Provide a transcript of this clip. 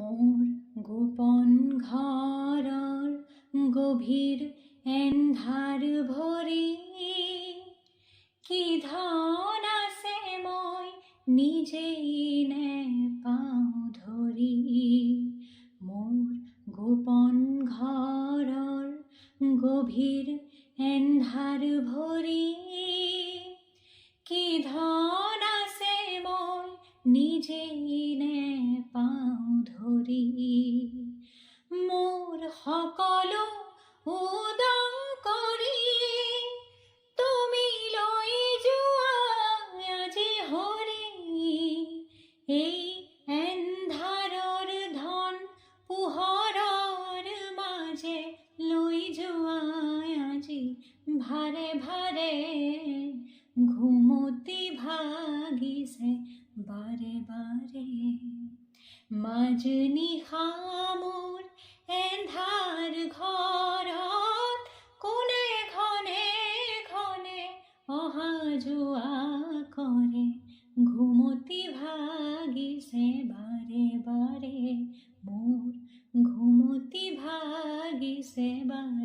মোৰ গোপন ঘৰৰ গভীৰ এন্ধাৰ ভৰি কি ধন আছে মই নিজেই নেপাওঁ ধৰি। মোৰ গোপন ঘৰৰ গভীৰ এন্ধাৰ ভৰি কি ধন আছে মই নিজেই নেপাওঁ ধৰি। মোৰ সকলো উদং কৰি তুমি লৈ যোৱা আজি হৰি। এই এন্ধাৰৰ ধন পোহৰৰ মাজে লৈ যোৱা আজি ভাৰে ভাৰে। ঘুমতি ভাগিছে বাৰে বাৰে। মাজনিশা মোৰ এন্ধাৰ ঘৰত কোনে ঘনে ঘনে অহা যোৱা কৰে। ঘুমতি ভাগিছে বাৰে বাৰে মোৰ ঘুমতি ভাগিছে বাৰে